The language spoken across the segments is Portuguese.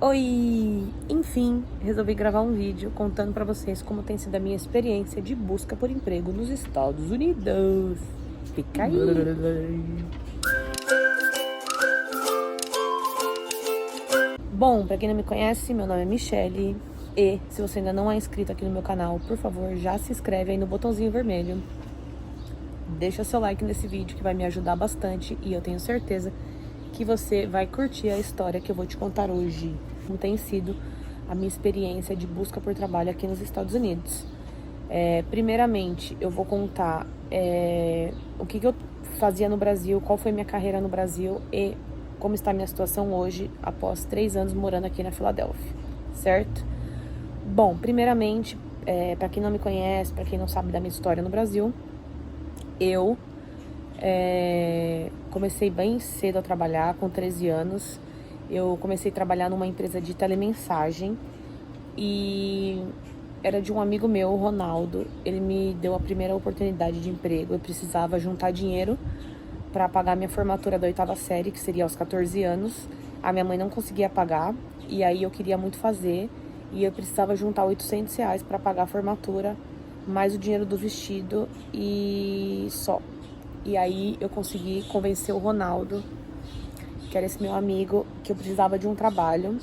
Oi! Enfim, resolvi gravar um vídeo contando pra vocês como tem sido a minha experiência de busca por emprego nos Estados Unidos. Fica aí! Bom, pra quem não me conhece, meu nome é Michelle e se você ainda não é inscrito aqui no meu canal, por favor, já se inscreve aí no botãozinho vermelho. Deixa seu like nesse vídeo que vai me ajudar bastante e eu tenho certeza que você vai curtir a história que eu vou te contar hoje. Como tem sido a minha experiência de busca por trabalho aqui nos Estados Unidos. Primeiramente, eu vou contar o que eu fazia no Brasil, qual foi minha carreira no Brasil e como está a minha situação hoje, após 3 anos morando aqui na Filadélfia, certo? Bom, primeiramente, para quem não me conhece, para quem não sabe da minha história no Brasil, eu comecei bem cedo a trabalhar, com 13 anos. Eu comecei a trabalhar numa empresa de telemensagem e era de um amigo meu, o Ronaldo. Ele me deu a primeira oportunidade de emprego. Eu precisava juntar dinheiro para pagar minha formatura da 8ª série, que seria aos 14 anos. A minha mãe não conseguia pagar e aí eu queria muito fazer e eu precisava juntar R$800 para pagar a formatura, mais o dinheiro do vestido e só. E aí eu consegui convencer o Ronaldo, que era esse meu amigo, que eu precisava de um trabalho.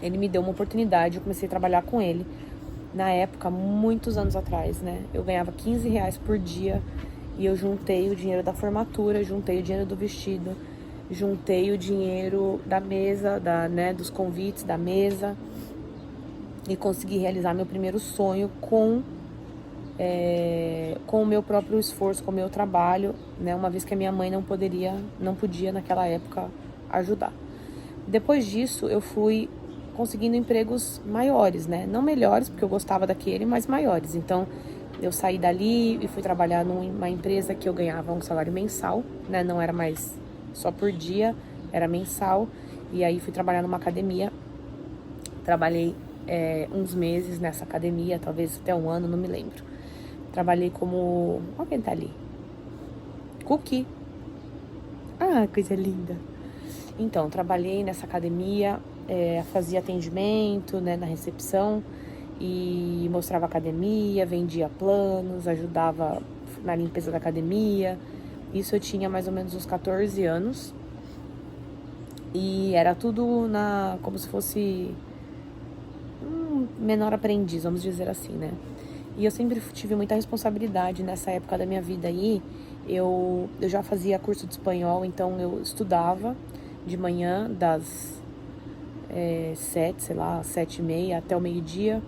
Ele me deu uma oportunidade, eu comecei a trabalhar com ele. Na época, muitos anos atrás, né? Eu ganhava R$15 por dia e eu juntei o dinheiro da formatura, juntei o dinheiro do vestido, juntei o dinheiro da mesa, dos convites da mesa e consegui realizar meu primeiro sonho com o meu próprio esforço, com o meu trabalho, né? Uma vez que a minha mãe não podia naquela época ajudar. Depois disso, eu fui conseguindo empregos maiores, né? Não melhores, porque eu gostava daquele, mas maiores. Então, eu saí dali e fui trabalhar numa empresa que eu ganhava um salário mensal, né? Não era mais só por dia, era mensal. E aí fui trabalhar numa academia. Trabalhei uns meses nessa academia, talvez até um ano, não me lembro. Trabalhei como... Olha quem tá ali. Cookie. Ah, coisa linda. Então, trabalhei nessa academia, fazia atendimento, né, na recepção e mostrava a academia, vendia planos, ajudava na limpeza da academia. Isso eu tinha mais ou menos uns 14 anos. E era tudo como se fosse um menor aprendiz, vamos dizer assim, né? E eu sempre tive muita responsabilidade nessa época da minha vida aí. Eu já fazia curso de espanhol, então eu estudava de manhã das 7h30 até o meio-dia.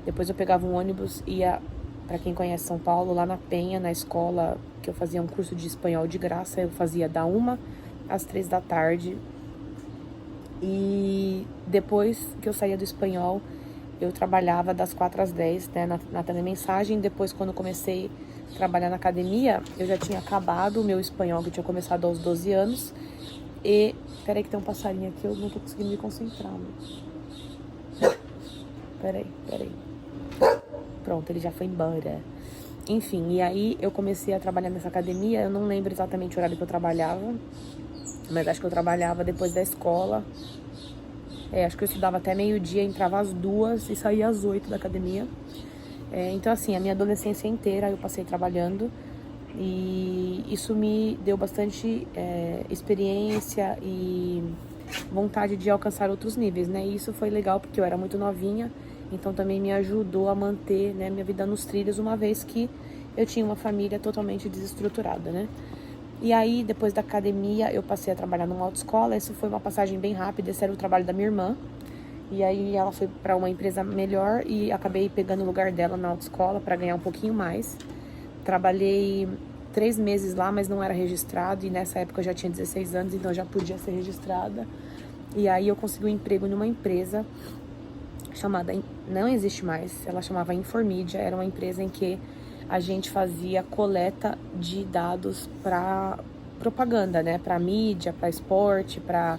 Depois eu pegava um ônibus, ia, para quem conhece São Paulo, lá na Penha, na escola, que eu fazia um curso de espanhol de graça. Eu fazia da 1 às 3 da tarde. E depois que eu saía do espanhol, eu trabalhava das 4 às 10, né, na telemensagem. Depois, quando eu comecei a trabalhar na academia, eu já tinha acabado o meu espanhol, que eu tinha começado aos 12 anos. E... Peraí que tem um passarinho aqui, eu não tô conseguindo me concentrar. Peraí. Pronto, ele já foi embora. Enfim, e aí eu comecei a trabalhar nessa academia. Eu não lembro exatamente o horário que eu trabalhava, mas acho que eu trabalhava depois da escola. Acho que eu estudava até meio-dia, entrava às 2 e saía às 8 da academia. Então, assim, a minha adolescência inteira eu passei trabalhando. E isso me deu bastante experiência e vontade de alcançar outros níveis, né? E isso foi legal porque eu era muito novinha, então também me ajudou a manter, né, minha vida nos trilhos, uma vez que eu tinha uma família totalmente desestruturada, né? E aí, depois da academia, eu passei a trabalhar numa autoescola. Isso foi uma passagem bem rápida, esse era o trabalho da minha irmã. E aí ela foi para uma empresa melhor e acabei pegando o lugar dela na autoescola para ganhar um pouquinho mais. Trabalhei 3 meses lá, mas não era registrado. E nessa época eu já tinha 16 anos, então eu já podia ser registrada. E aí eu consegui um emprego numa empresa chamada... Não existe mais, ela chamava Informídia. Era uma empresa em que a gente fazia coleta de dados para propaganda, né? Para mídia, para esporte, para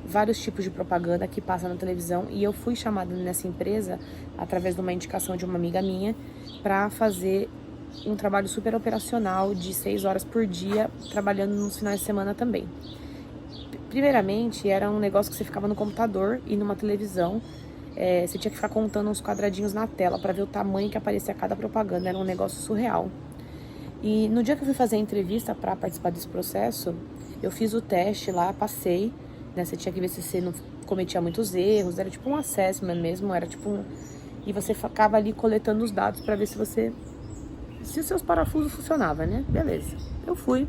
vários tipos de propaganda que passa na televisão. E eu fui chamada nessa empresa através de uma indicação de uma amiga minha para fazer um trabalho super operacional de 6 horas por dia, trabalhando nos finais de semana também. Primeiramente, era um negócio que você ficava no computador e numa televisão. Você tinha que ficar contando uns quadradinhos na tela para ver o tamanho que aparecia cada propaganda. Era um negócio surreal. E no dia que eu fui fazer a entrevista para participar desse processo, eu fiz o teste lá, passei, né? Você tinha que ver se você não cometia muitos erros. Era tipo um assessment mesmo, era tipo um... E você ficava ali coletando os dados para ver se os seus parafusos funcionavam, né? Beleza. Eu fui.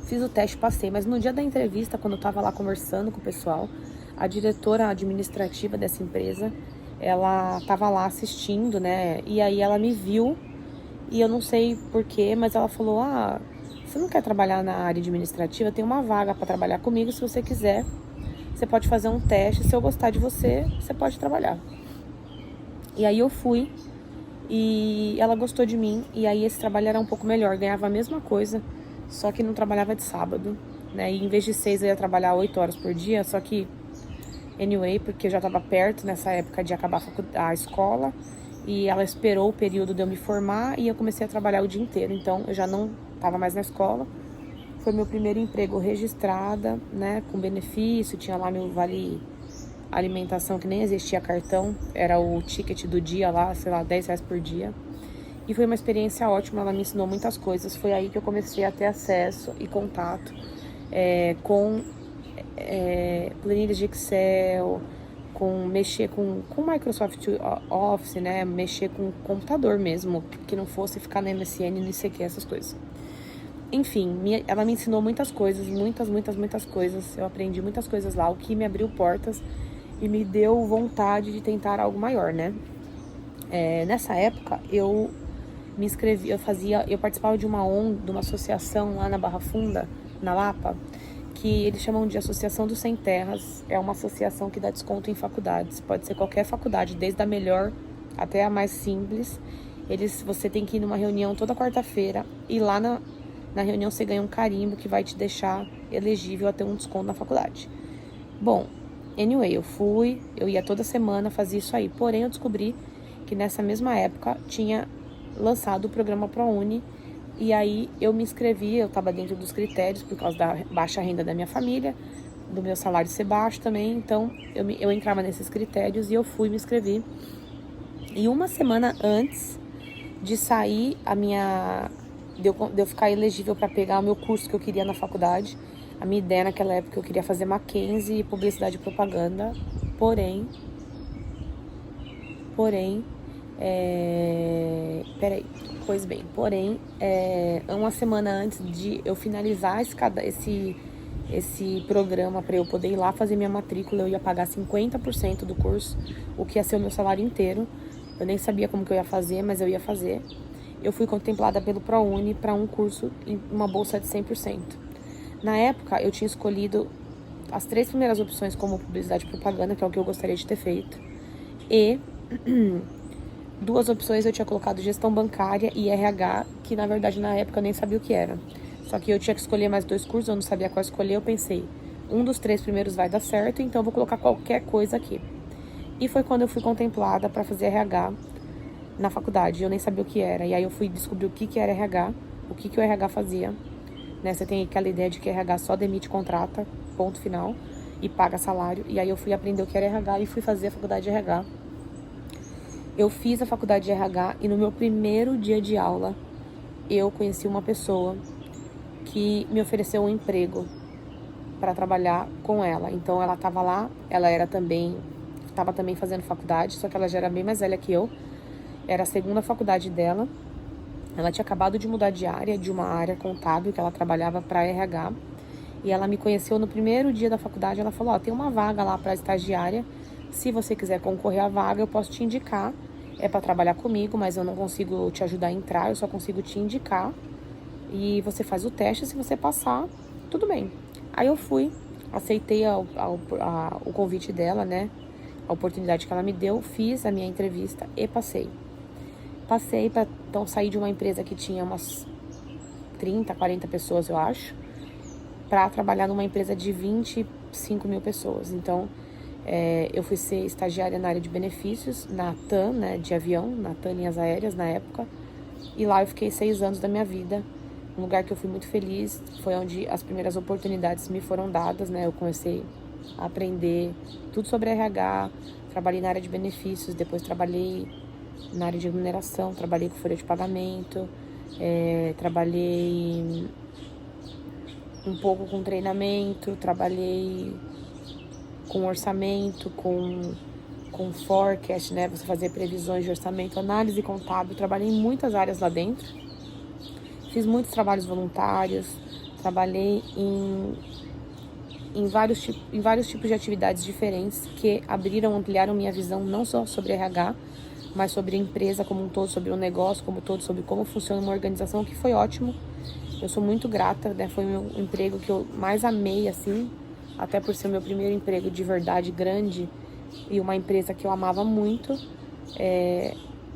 Fiz o teste, passei, mas no dia da entrevista, quando eu tava lá conversando com o pessoal, a diretora administrativa dessa empresa, ela tava lá assistindo, né? E aí ela me viu, e eu não sei porquê, mas ela falou, você não quer trabalhar na área administrativa? Tem uma vaga para trabalhar comigo, se você quiser. Você pode fazer um teste, se eu gostar de você, você pode trabalhar. E aí eu fui, e ela gostou de mim, e aí esse trabalho era um pouco melhor, ganhava a mesma coisa, só que não trabalhava de sábado, né? E em vez de 6 eu ia trabalhar 8 horas por dia, só que, anyway, porque eu já estava perto nessa época de acabar a escola, e ela esperou o período de eu me formar e eu comecei a trabalhar o dia inteiro, então eu já não estava mais na escola. Foi meu primeiro emprego registrada, né, com benefício, tinha lá meu vale alimentação, que nem existia cartão, era o ticket do dia lá, sei lá, R$10 por dia. E foi uma experiência ótima, ela me ensinou muitas coisas. Foi aí que eu comecei a ter acesso e contato com planilhas de Excel, com mexer com Microsoft Office, né? Mexer com computador mesmo, que não fosse ficar na MSN, não sei o que, essas coisas. Enfim, ela me ensinou muitas coisas, muitas coisas. Eu aprendi muitas coisas lá, o que me abriu portas e me deu vontade de tentar algo maior, né? Nessa época, eu me inscrevi, eu participava de uma ONG, de uma associação lá na Barra Funda, na Lapa, que eles chamam de Associação dos Sem Terras. É uma associação que dá desconto em faculdades. Pode ser qualquer faculdade, desde a melhor até a mais simples. Você tem que ir numa reunião toda quarta-feira e lá na reunião você ganha um carimbo que vai te deixar elegível a ter um desconto na faculdade. Bom, anyway, eu ia toda semana fazer isso aí. Porém, eu descobri que nessa mesma época tinha lançado o programa ProUni. E aí eu me inscrevi, eu estava dentro dos critérios por causa da baixa renda da minha família, do meu salário ser baixo também, então eu entrava nesses critérios e eu fui me inscrever. E uma semana antes de sair de eu ficar elegível para pegar o meu curso que eu queria na faculdade, a minha ideia naquela época eu queria fazer Mackenzie e publicidade e propaganda, porém, uma semana antes de eu finalizar esse programa para eu poder ir lá fazer minha matrícula, eu ia pagar 50% do curso, o que ia ser o meu salário inteiro. Eu nem sabia como que eu ia fazer, mas eu ia fazer. Eu fui contemplada pelo ProUni para um curso em uma bolsa de 100%. Na época, eu tinha escolhido as 3 primeiras opções como publicidade e propaganda, que é o que eu gostaria de ter feito, e 2 opções eu tinha colocado gestão bancária e RH, que na verdade na época eu nem sabia o que era. Só que eu tinha que escolher mais 2 cursos, eu não sabia qual escolher, eu pensei, um dos 3 primeiros vai dar certo, então eu vou colocar qualquer coisa aqui. E foi quando eu fui contemplada para fazer RH na faculdade, eu nem sabia o que era. E aí eu fui descobrir o que era RH, o que o RH fazia. Né? Você tem aquela ideia de que RH só demite, contrata, ponto final, e paga salário. E aí eu fui aprender o que era RH e fui fazer a faculdade de RH. Eu fiz a faculdade de RH e no meu primeiro dia de aula, eu conheci uma pessoa que me ofereceu um emprego para trabalhar com ela. Então ela estava lá, ela estava também fazendo faculdade, só que ela já era bem mais velha que eu. Era a segunda faculdade dela. Ela tinha acabado de mudar de área, de uma área contábil, que ela trabalhava para RH. E ela me conheceu no primeiro dia da faculdade. Ela falou, tem uma vaga lá para estagiária. Se você quiser concorrer à vaga, eu posso te indicar. É para trabalhar comigo, mas eu não consigo te ajudar a entrar, eu só consigo te indicar. E você faz o teste, se você passar, tudo bem. Aí eu fui, aceitei o convite dela, né? A oportunidade que ela me deu, fiz a minha entrevista e passei. Passei para então sair de uma empresa que tinha umas 30, 40 pessoas, eu acho, para trabalhar numa empresa de 25 mil pessoas. Então, eu fui ser estagiária na área de benefícios, na TAM, né, de avião, na TAM Linhas Aéreas, na época. E lá eu fiquei 6 anos da minha vida um lugar que eu fui muito feliz, foi onde as primeiras oportunidades me foram dadas, né? Eu comecei a aprender tudo sobre RH, trabalhei na área de benefícios, depois trabalhei na área de remuneração, trabalhei com folha de pagamento, trabalhei um pouco com treinamento, trabalhei com orçamento, com forecast, né? Você fazer previsões de orçamento, análise contábil, trabalhei em muitas áreas lá dentro. Fiz muitos trabalhos voluntários, trabalhei em vários tipos de atividades diferentes que ampliaram minha visão não só sobre RH, mas sobre a empresa como um todo, sobre o negócio como um todo, sobre como funciona uma organização, que foi ótimo. Eu sou muito grata, né? Foi o meu emprego que eu mais amei, assim, até por ser o meu primeiro emprego de verdade grande e uma empresa que eu amava muito.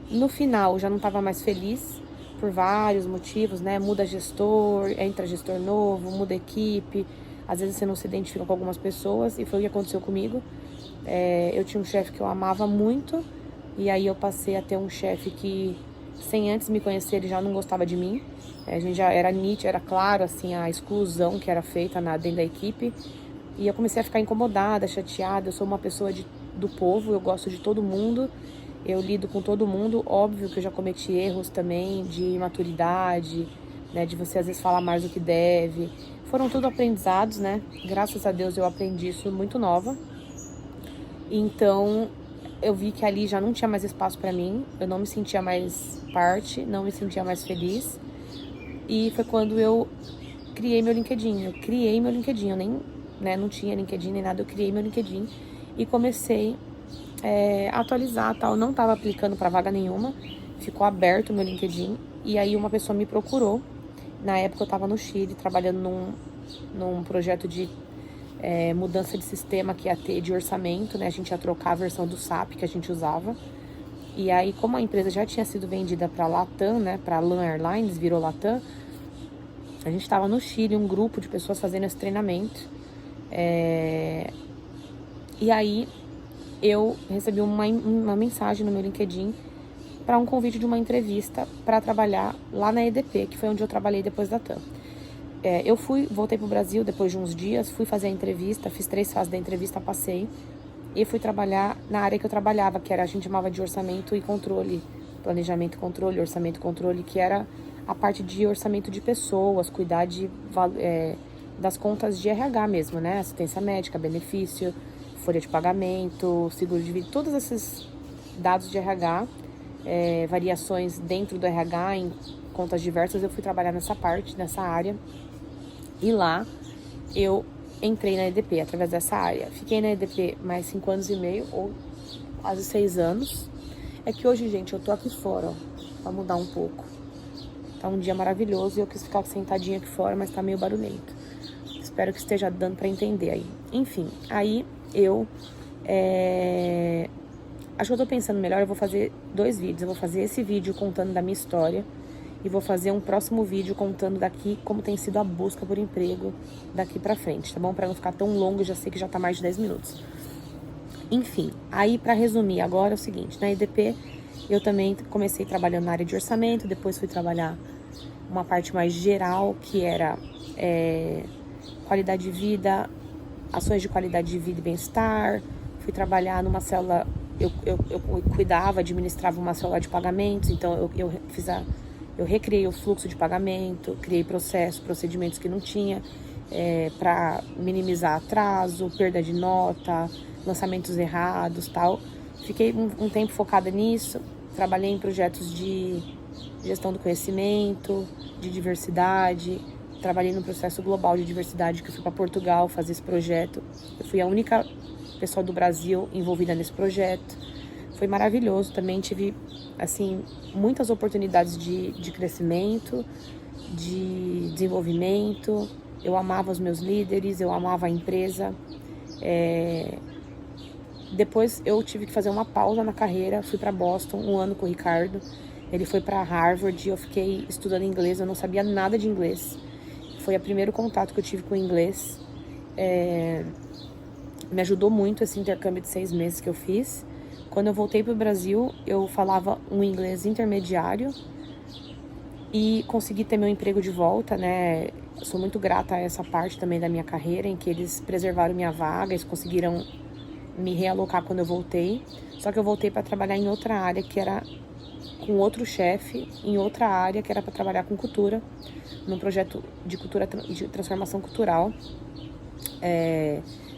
No final, já não estava mais feliz, por vários motivos, né? Muda gestor, entra gestor novo, muda equipe, às vezes você não se identifica com algumas pessoas, e foi o que aconteceu comigo. Eu tinha um chefe que eu amava muito, e aí eu passei a ter um chefe que, sem antes me conhecer, ele já não gostava de mim. A gente já era nítido, era claro, assim, a exclusão que era feita dentro da equipe, e eu comecei a ficar incomodada, chateada. Eu sou uma pessoa do povo, eu gosto de todo mundo, eu lido com todo mundo. Óbvio que eu já cometi erros também de imaturidade, né, de você às vezes falar mais do que deve. Foram tudo aprendizados, né? Graças a Deus eu aprendi isso muito nova. Então eu vi que ali já não tinha mais espaço para mim, eu não me sentia mais parte, não me sentia mais feliz. E foi quando eu criei meu LinkedIn. Eu nem, né, não tinha LinkedIn nem nada, eu criei meu LinkedIn e comecei a atualizar, tal. Não estava aplicando para vaga nenhuma, ficou aberto o meu LinkedIn, e aí uma pessoa me procurou. Na época eu estava no Chile, trabalhando num projeto de mudança de sistema que ia ter de orçamento, né? A gente ia trocar a versão do SAP que a gente usava. E aí, como a empresa já tinha sido vendida para Latam, né, para LAN Airlines, virou Latam, a gente estava no Chile, um grupo de pessoas fazendo esse treinamento. E aí, eu recebi uma mensagem no meu LinkedIn para um convite de uma entrevista para trabalhar lá na EDP, que foi onde eu trabalhei depois da TAM. Voltei pro Brasil depois de uns dias, fui fazer a entrevista, fiz 3 fases da entrevista, passei. E fui trabalhar na área que eu trabalhava, que a gente chamava de orçamento e controle, planejamento e controle, orçamento e controle, que era a parte de orçamento de pessoas, cuidar das contas de RH mesmo, né? Assistência médica, benefício, folha de pagamento, seguro de vida, todos esses dados de RH, variações dentro do RH em contas diversas. Eu fui trabalhar nessa parte, nessa área, e lá eu entrei na EDP através dessa área. Fiquei na EDP mais 5 anos e meio, ou quase 6 anos. É que hoje, gente, eu tô aqui fora, ó, pra mudar um pouco. Tá um dia maravilhoso e eu quis ficar sentadinha aqui fora, mas tá meio barulhento. Espero que esteja dando pra entender aí. Enfim, aí eu... Acho que eu tô pensando melhor, eu vou fazer 2 vídeos. Eu vou fazer esse vídeo contando da minha história e vou fazer um próximo vídeo contando daqui como tem sido a busca por emprego daqui pra frente, tá bom? Pra não ficar tão longo, eu já sei que já tá mais de 10 minutos. Enfim, aí pra resumir agora é o seguinte, na EDP eu também comecei trabalhando na área de orçamento, depois fui trabalhar uma parte mais geral, que era qualidade de vida, ações de qualidade de vida e bem-estar. Fui trabalhar numa célula, eu cuidava, administrava uma célula de pagamentos, então eu recriei o fluxo de pagamento, criei procedimentos que não tinha, para minimizar atraso, perda de nota, lançamentos errados, tal. Fiquei um tempo focada nisso, trabalhei em projetos de gestão do conhecimento, de diversidade, trabalhei no processo global de diversidade, que eu fui para Portugal fazer esse projeto. Eu fui a única pessoa do Brasil envolvida nesse projeto. Foi maravilhoso também, tive, assim, muitas oportunidades de crescimento, de desenvolvimento. Eu amava os meus líderes, eu amava a empresa. Depois eu tive que fazer uma pausa na carreira, fui para Boston 1 ano com o Ricardo. Ele foi para Harvard e eu fiquei estudando inglês, eu não sabia nada de inglês. Foi o primeiro contato que eu tive com o inglês. Me ajudou muito esse intercâmbio de 6 meses que eu fiz. Quando eu voltei para o Brasil, eu falava um inglês intermediário e consegui ter meu emprego de volta, né? Eu sou muito grata a essa parte também da minha carreira, em que eles preservaram minha vaga, eles conseguiram me realocar quando eu voltei. Só que eu voltei para trabalhar em outra área, que era com outro chefe, em outra área, que era para trabalhar com cultura, num projeto de cultura, de transformação cultural.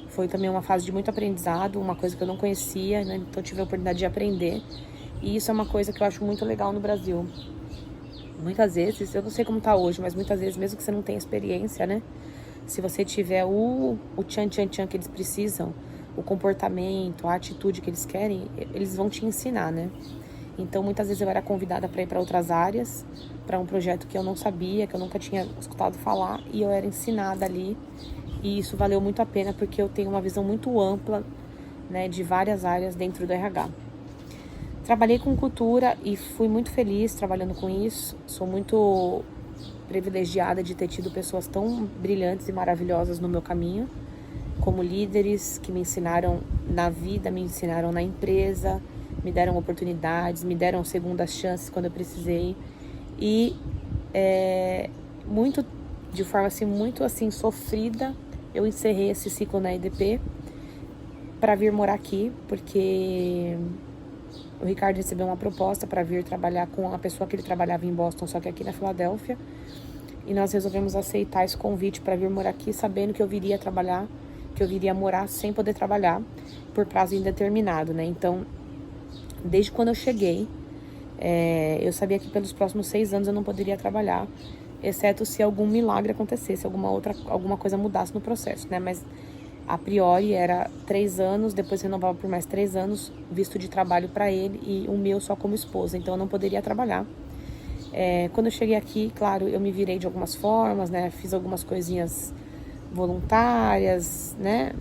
Foi também uma fase de muito aprendizado, uma coisa que eu não conhecia, né? Então eu tive a oportunidade de aprender. E isso é uma coisa que eu acho muito legal no Brasil. Muitas vezes, eu não sei como tá hoje, mas muitas vezes, mesmo que você não tenha experiência, né? Se você tiver o tchan que eles precisam, o comportamento, a atitude que eles querem, eles vão te ensinar, né? Então, muitas vezes eu era convidada para ir para outras áreas, para um projeto que eu não sabia, que eu nunca tinha escutado falar, e eu era ensinada ali. E isso valeu muito a pena, porque eu tenho uma visão muito ampla, né, de várias áreas dentro do RH. Trabalhei com cultura e fui muito feliz trabalhando com isso. Sou muito privilegiada de ter tido pessoas tão brilhantes e maravilhosas no meu caminho, como líderes que me ensinaram na vida, me ensinaram na empresa, me deram oportunidades, me deram segundas chances quando eu precisei. E de forma assim, muito assim, sofrida, eu encerrei esse ciclo na EDP para vir morar aqui, porque o Ricardo recebeu uma proposta para vir trabalhar com a pessoa que ele trabalhava em Boston, só que aqui na Filadélfia. E nós resolvemos aceitar esse convite para vir morar aqui, sabendo que eu viria trabalhar, que eu viria morar sem poder trabalhar por prazo indeterminado, né? Então, desde quando eu cheguei, eu sabia que pelos próximos 6 anos eu não poderia trabalhar, exceto se algum milagre acontecesse, alguma coisa mudasse no processo, né? Mas a priori era 3 anos, depois renovava por mais 3 anos, visto de trabalho para ele e o meu só como esposa, então eu não poderia trabalhar. Quando eu cheguei aqui, claro, eu me virei de algumas formas, né? Fiz algumas coisinhas voluntárias, né?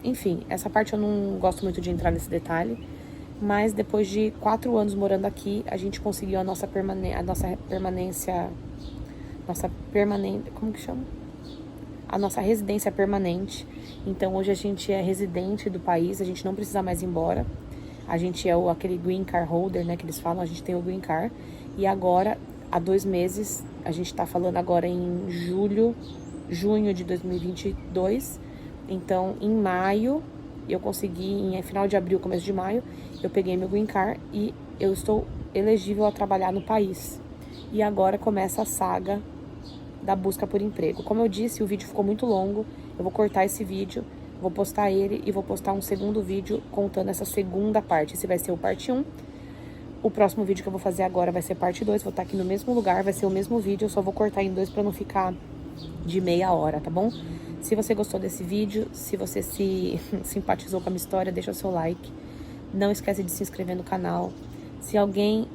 Enfim, essa parte eu não gosto muito de entrar nesse detalhe, mas depois de 4 anos morando aqui, a gente conseguiu a nossa permanência, como que chama? A nossa residência permanente. Então hoje a gente é residente do país, a gente não precisa mais ir embora. A gente é aquele green card holder, né, que eles falam, a gente tem o green card. E agora, há 2 meses, a gente tá falando agora em junho de 2022. Então, em maio, eu consegui, em final de abril, começo de maio, eu peguei meu green card e eu estou elegível a trabalhar no país. E agora começa a saga da busca por emprego. Como eu disse, o vídeo ficou muito longo, eu vou cortar esse vídeo, vou postar ele e vou postar um segundo vídeo contando essa segunda parte. Esse vai ser o parte 1. O próximo vídeo que eu vou fazer agora vai ser parte 2, vou estar aqui no mesmo lugar, vai ser o mesmo vídeo, eu só vou cortar em 2 para não ficar de meia hora, tá bom? Se você gostou desse vídeo, se você se simpatizou com a minha história, deixa o seu like. Não esquece de se inscrever no canal. Se alguém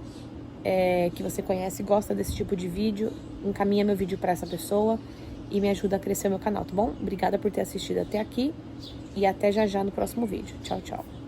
que você conhece gosta desse tipo de vídeo, encaminha meu vídeo para essa pessoa e me ajuda a crescer o meu canal, tá bom? Obrigada por ter assistido até aqui e até já no próximo vídeo. Tchau, tchau.